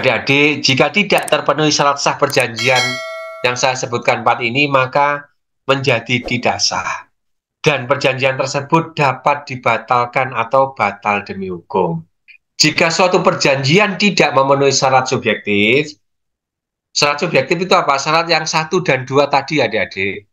Adik-adik, jika tidak terpenuhi syarat sah perjanjian yang saya sebutkan 4 ini, maka menjadi tidak sah. Dan perjanjian tersebut dapat dibatalkan atau batal demi hukum. Jika suatu perjanjian tidak memenuhi syarat subjektif itu apa? Syarat yang 1 dan 2 tadi, adik-adik.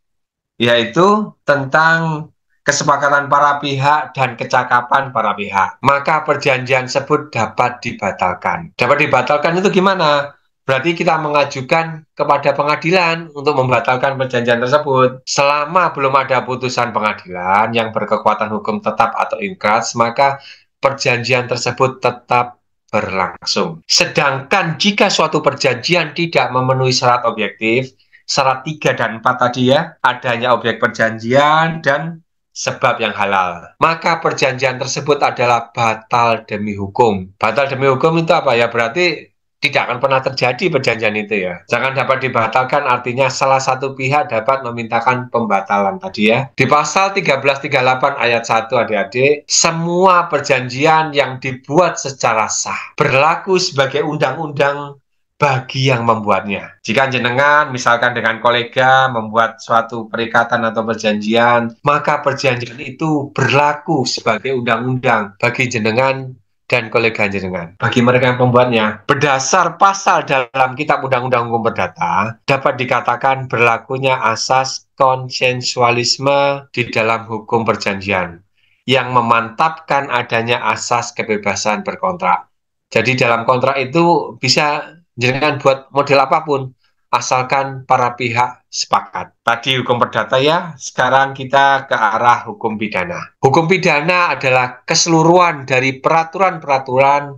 Yaitu tentang kesepakatan para pihak dan kecakapan para pihak. Maka perjanjian tersebut dapat dibatalkan. Dapat dibatalkan itu gimana? Berarti kita mengajukan kepada pengadilan untuk membatalkan perjanjian tersebut. Selama belum ada putusan pengadilan yang berkekuatan hukum tetap atau ingkrah, maka perjanjian tersebut tetap berlangsung. Sedangkan jika suatu perjanjian tidak memenuhi syarat objektif, syarat 3 dan 4 tadi ya, adanya objek perjanjian dan sebab yang halal, maka perjanjian tersebut adalah batal demi hukum. Batal demi hukum itu apa ya? Berarti tidak akan pernah terjadi perjanjian itu ya. Jangan dapat dibatalkan artinya salah satu pihak dapat memintakan pembatalan tadi ya. Di pasal 1338 ayat 1 adik-adik, semua perjanjian yang dibuat secara sah berlaku sebagai undang-undang bagi yang membuatnya. Jika jenengan misalkan dengan kolega membuat suatu perikatan atau perjanjian, maka perjanjian itu berlaku sebagai undang-undang bagi jenengan dan kolega jenengan. Bagi mereka yang pembuatnya, berdasar pasal dalam Kitab Undang-Undang Hukum Perdata, dapat dikatakan berlakunya asas konsensualisme di dalam hukum perjanjian yang memantapkan adanya asas kebebasan berkontrak. Jadi dalam kontrak itu bisa jenengan buat model apapun, asalkan para pihak sepakat. Tadi hukum perdata ya, sekarang kita ke arah hukum pidana. Hukum pidana adalah keseluruhan dari peraturan-peraturan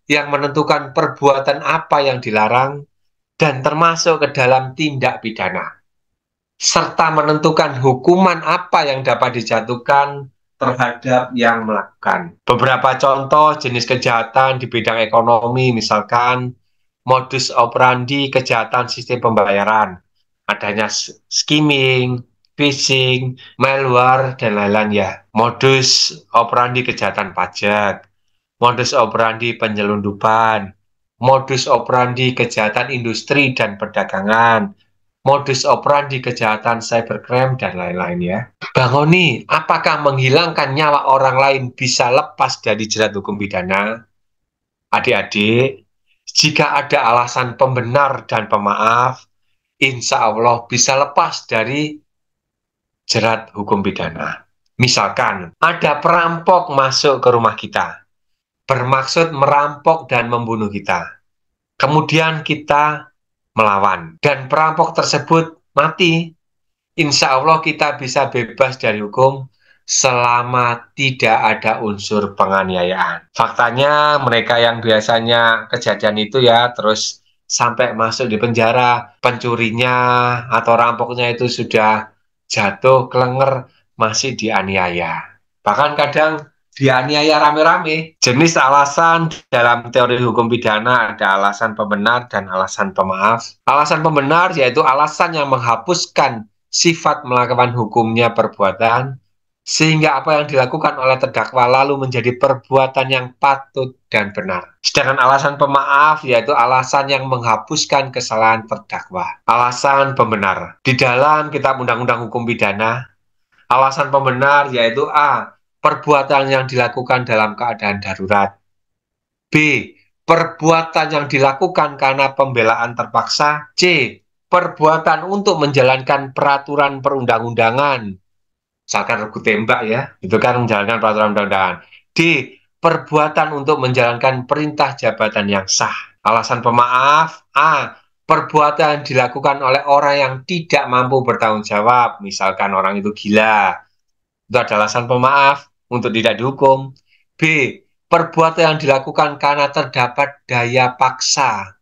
yang menentukan perbuatan apa yang dilarang dan termasuk ke dalam tindak pidana, serta menentukan hukuman apa yang dapat dijatuhkan terhadap yang melakukan. Beberapa contoh jenis kejahatan di bidang ekonomi, misalkan modus operandi kejahatan sistem pembayaran, adanya skimming, phishing, malware, dan lain-lain ya. Modus operandi kejahatan pajak, modus operandi penyelundupan, modus operandi kejahatan industri dan perdagangan, modus operandi kejahatan cybercrime, dan lain-lain ya. Bang Oni, apakah menghilangkan nyawa orang lain bisa lepas dari jerat hukum pidana? Adik-adik, jika ada alasan pembenar dan pemaaf, insya Allah bisa lepas dari jerat hukum pidana. Misalkan, ada perampok masuk ke rumah kita, bermaksud merampok dan membunuh kita. Kemudian kita melawan, dan perampok tersebut mati. Insya Allah kita bisa bebas dari hukum selama tidak ada unsur penganiayaan. Faktanya mereka yang biasanya kejadian itu ya, terus sampai masuk di penjara, pencurinya atau rampoknya itu sudah jatuh, kelenger, masih dianiaya. Bahkan kadang dianiaya rame-rame. Jenis alasan dalam teori hukum pidana ada alasan pembenar dan alasan pemaaf. Alasan pembenar yaitu alasan yang menghapuskan sifat melakukan hukumnya perbuatan, sehingga apa yang dilakukan oleh terdakwa lalu menjadi perbuatan yang patut dan benar. Sedangkan alasan pemaaf yaitu alasan yang menghapuskan kesalahan terdakwa. Alasan pembenar. Di dalam Kitab Undang-Undang Hukum Pidana, alasan pembenar yaitu A. Perbuatan yang dilakukan dalam keadaan darurat. B. Perbuatan yang dilakukan karena pembelaan terpaksa. C. Perbuatan untuk menjalankan peraturan perundang-undangan. Misalkan regu tembak ya, itu kan menjalankan peraturan perundang-undangan. D. Perbuatan untuk menjalankan perintah jabatan yang sah. Alasan pemaaf. A. Perbuatan yang dilakukan oleh orang yang tidak mampu bertanggung jawab. Misalkan orang itu gila. Itu adalah alasan pemaaf untuk tidak dihukum. B. Perbuatan yang dilakukan karena terdapat daya paksa.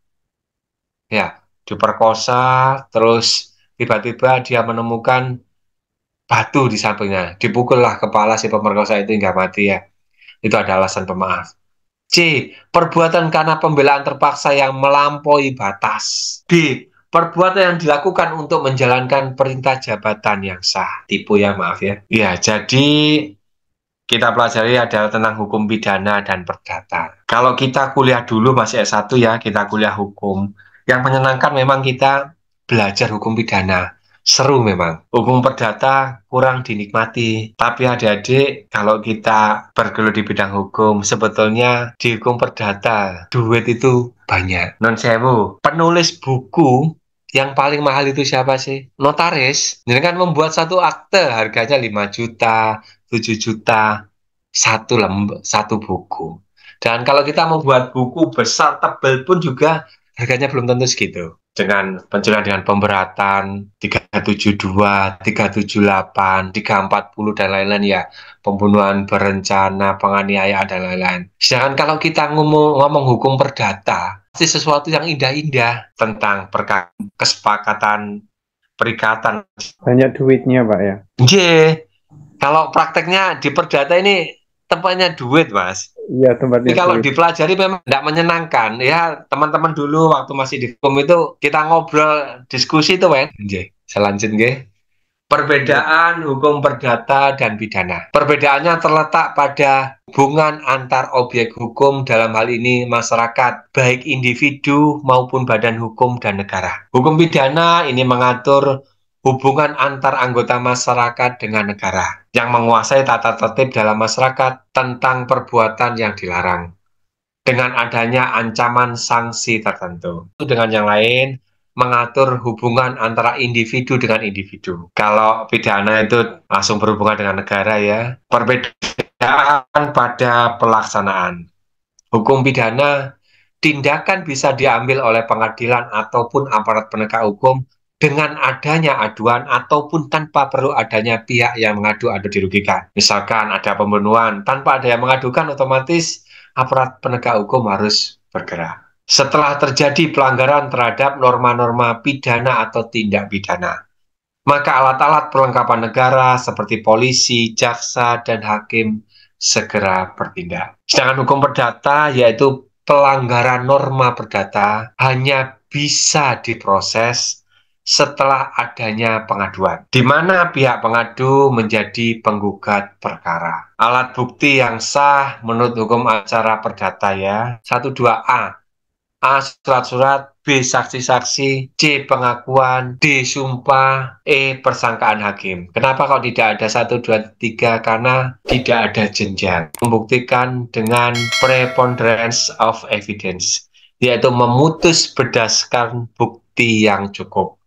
Ya, diperkosa, terus tiba-tiba dia menemukan batu di sampingnya, dipukullah kepala si pemerkosa itu hingga mati ya. Itu ada alasan pemaaf. C. Perbuatan karena pembelaan terpaksa yang melampaui batas. D. Perbuatan yang dilakukan untuk menjalankan perintah jabatan yang sah. Tipu ya, maaf ya. Ya, jadi kita pelajari adalah tentang hukum pidana dan perdata. Kalau kita kuliah dulu masih S1 ya, kita kuliah hukum. Yang menyenangkan memang kita belajar hukum pidana. Seru memang. Hukum perdata kurang dinikmati. Tapi adik-adik, kalau kita bergelut di bidang hukum, sebetulnya di hukum perdata, duit itu banyak. Non sewu, penulis buku yang paling mahal itu siapa sih? Notaris. Jadi kan membuat satu akte harganya 5 juta, 7 juta, satu buku. Dan kalau kita membuat buku besar, tebal pun juga harganya belum tentu segitu. Dengan pencurian dengan pemberatan, 372, 378, 340, dan lain-lain ya. Pembunuhan berencana, penganiayaan, dan lain-lain. Sedangkan kalau kita ngomong hukum perdata, pasti sesuatu yang indah-indah tentang kesepakatan, perikatan. Banyak duitnya, Pak ya? Iya. Kalau prakteknya di perdata ini tempatnya duit, Mas. Iya, tempatnya Tapi kalau duit. dipelajari memang tidak menyenangkan. Ya, teman-teman dulu waktu masih di hukum itu kita ngobrol, diskusi itu, Wen. Selanjutnya. Perbedaan hukum perdata dan pidana. Perbedaannya terletak pada hubungan antar objek hukum, dalam hal ini masyarakat, baik individu maupun badan hukum dan negara. Hukum pidana ini mengatur hubungan antar anggota masyarakat dengan negara yang menguasai tata tertib dalam masyarakat tentang perbuatan yang dilarang dengan adanya ancaman sanksi tertentu. Dengan yang lain, mengatur hubungan antara individu dengan individu. Kalau pidana itu langsung berhubungan dengan negara ya. Perbedaan pada pelaksanaan. Hukum pidana, tindakan bisa diambil oleh pengadilan ataupun aparat penegak hukum dengan adanya aduan ataupun tanpa perlu adanya pihak yang mengadu atau dirugikan. Misalkan ada pembunuhan, tanpa ada yang mengadukan, otomatis aparat penegak hukum harus bergerak. Setelah terjadi pelanggaran terhadap norma-norma pidana atau tindak pidana, maka alat-alat perlengkapan negara seperti polisi, jaksa, dan hakim segera bertindak. Sedangkan hukum perdata yaitu pelanggaran norma perdata hanya bisa diproses setelah adanya pengaduan, di mana pihak pengadu menjadi penggugat perkara. Alat bukti yang sah menurut hukum acara perdata ya, 1-2A. A. Surat-surat, B. Saksi-saksi, C. Pengakuan, D. Sumpah, E. Persangkaan hakim. Kenapa kok tidak ada 1, 2, 3? Karena tidak ada jenjang. Membuktikan dengan preponderance of evidence, yaitu memutus berdasarkan bukti yang cukup.